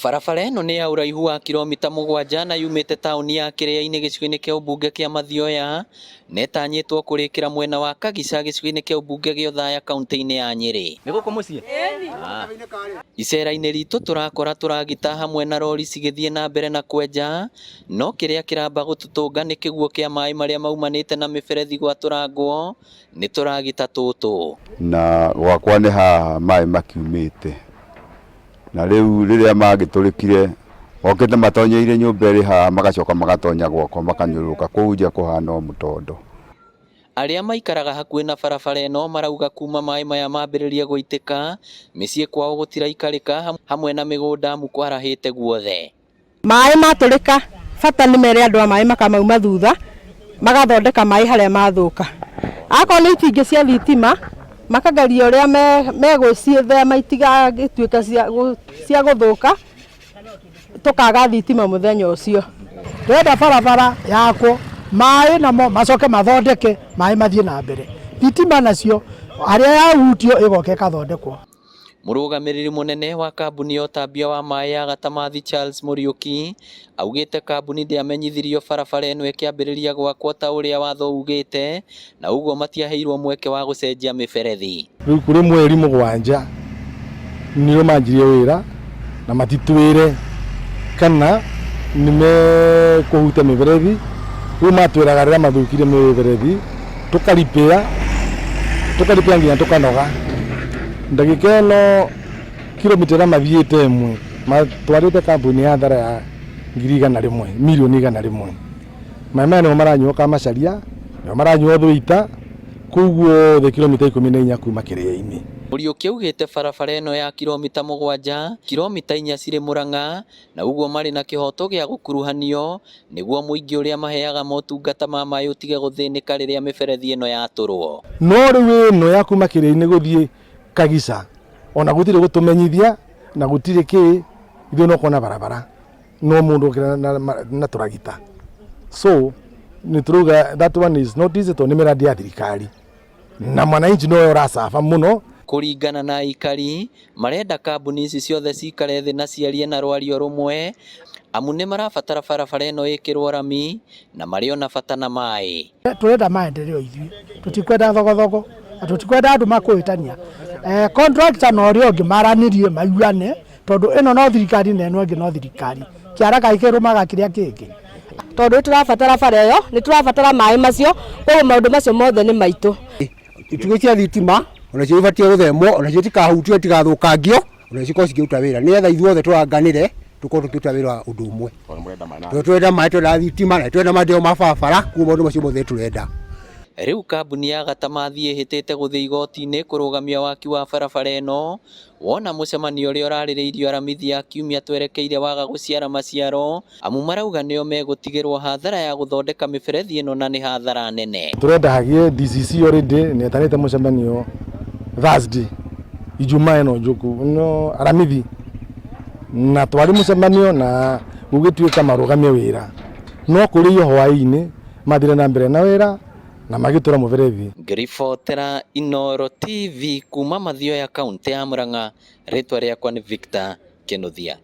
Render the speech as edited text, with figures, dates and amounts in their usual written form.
Barabara ĩno nĩ ya ũraihu wa kilomita 7 na yumĩte taũni ya Kĩrĩa-inĩ gĩcigo-inĩ kĩa ũmbunge kĩa Mathioya, netanyĩtwo kũrĩkĩra mwena wa Kagica gĩcigo-inĩ kĩa ũmbunge gĩa Othaya kaũntĩ-inĩ ya Nyĩrĩ. Nĩ gũkũ mũciĩ? Icera-inĩ ritũ tũrakora tũragita hamwe na rori cigĩthiĩ na mbere na kwenja, no kĩrĩa kĩramba gũtũtũnga nĩ kĩguũ kĩa maĩ marĩa maumanĩte na mĩberethi gwatũrangwo nĩ tũragita tũtũ. Na gwakwa nĩ haha maĩ makiumĩte, na rĩu rĩrĩa magĩtũrĩkire okĩte matonyeire nyũmba ĩrĩ haha magacoka magatonya gwakwa makanyũrũrũka kũu nja kũhana o mũtondo. Arĩa maikaraga hakuhĩ na barabara ĩno marauga kuma maĩ maya mambĩrĩria gũitĩka mĩciĩ kwao gũtiraikarĩka hamwe na mĩgũnda amu kwarahĩte guothe. Maĩ matũrĩka bata nĩ mere andũ a maĩ makamauma thutha magathondeka maĩ harĩa mathũka. Akorwo nĩ itingĩ cia thitima makagaria ũrĩa megwĩciethema itigagĩtuĩka cia gũthũka tũkaga thitima mũthenya ũcio. Twenda barabara yakwo maĩ namo macoke mathondeke maĩ mathiĩ na mbere. Thitima nacio arĩa yahutio ĩgoka ĩkathondekwo. Mũrũgamĩrĩri mũnene wa kambuni ya ũtambia wa maĩ ya Gatamathi Charles Muriuki augĩte kambuni ndĩamenyithirio barabara ĩno ĩkĩambĩrĩria gwakwo ta ũrĩa watho ugĩte, na ũguo matiaheirwo mweke wa gũcenjia mĩberethi. Rĩu kũrĩ mweri 7 nĩo manjirie wĩra na matitwĩre kana nĩmekũhuta mĩberethi. Rĩu matwĩraga rĩrĩa mathũkire mĩberethi tũkaripĩra nginya tũkanoga. Ndagĩka ĩno kilomita ĩrĩa mathiĩte ĩmwe matwarĩte kambuni ya thara ya mirioni 100. Maĩ maya nĩmo maranyuo Kamacharia, nĩmo maranyuo Thũita, koguo the kilomita 14 kuma Kĩrĩa-inĩ. Muriuki augĩte barabara ĩno ya kilomita 7, kilomita 4 cirĩ Mũrang'a, na ũguo marĩ na kĩhoto gĩa gũkuruhanio nĩguo mũingĩ ũrĩa maheaga motungata ma maĩ ũtige gũthĩnĩka rĩrĩa mĩberethi ĩno yatũrwo. No rĩu ĩno ya kuma Kĩrĩa-inĩ gũthiĩ Kagica ona gũtirĩ gũtũmenyithia na gũtirĩ kĩ ithuĩ no kona barabara no mũndũ okĩra na tũragita. So nĩ tũruga that one is not easy to nĩ miradi ya thirikari na mwananchi no ũracafa mũno. Kũringana na aikari marenda kambuni ici ciothe cikare thĩ na ciarie na rwario rũmwe amu nĩ marabatara barabara ĩno ĩkĩrwo rami na marĩ ona bata na maĩ. Tũrenda maendeleo ithuĩ, tũtikwenda thogothogo, tũtikwenda andũ makwĩtania. Contractor na ũrĩa ũngĩ maranĩrie maiguane tondũ ĩno no thirikari na ĩno ĩngĩ no thirikari. Kĩara gĩkĩrũmaga kĩrĩa kĩngĩ. Tondũ tũrabatara bara ĩyo, nĩ tũrabatara maĩ macio, koguo maũndũ macio mothe nĩ maitũ. Itugĩ cia thitima ona cio ibatie gũthemwo, ona cio tikahutio tigathũkangio, ona cio cikĩruta wĩra. Nĩgetha ithuothe tũranganĩre tũkorwo tũkĩruta wĩra ũndũ ũmwe. Twenda maĩ, twenda thitima na twenda maendeleo ma barabara, kuuma maũndũ macio mothe tũrenda. Rĩu kambuni ya Gatamathi ĩhĩtĩte gũthiĩ igoti-inĩ kũrũgamia waki wa barabara ĩno, wona mũcemanio ũrĩa ũrarĩrĩirio aramithi ya kiumia twerekeire waga gũciara maciaro, amu marauga nĩo megũtigĩrwo hathara ya gũthondeka mĩberethi ĩno na nĩ hathara nene. Tũrenda hagie DCC already nĩetanĩte mũcemanio Thursday Ijumaa ĩno njũku no aramithi na twari mũcemanio na gũgĩtuĩka marũgamie wĩra no kũrĩ iyo hwaĩ-inĩ mathire na mbere na wĩra na magĩtũra mũberethi. Ngĩribotera Inooro TV kuma Mathioya kaũntĩ ya Mũrang'a, rĩtwa rĩakwa nĩ Victor Kĩnuthia.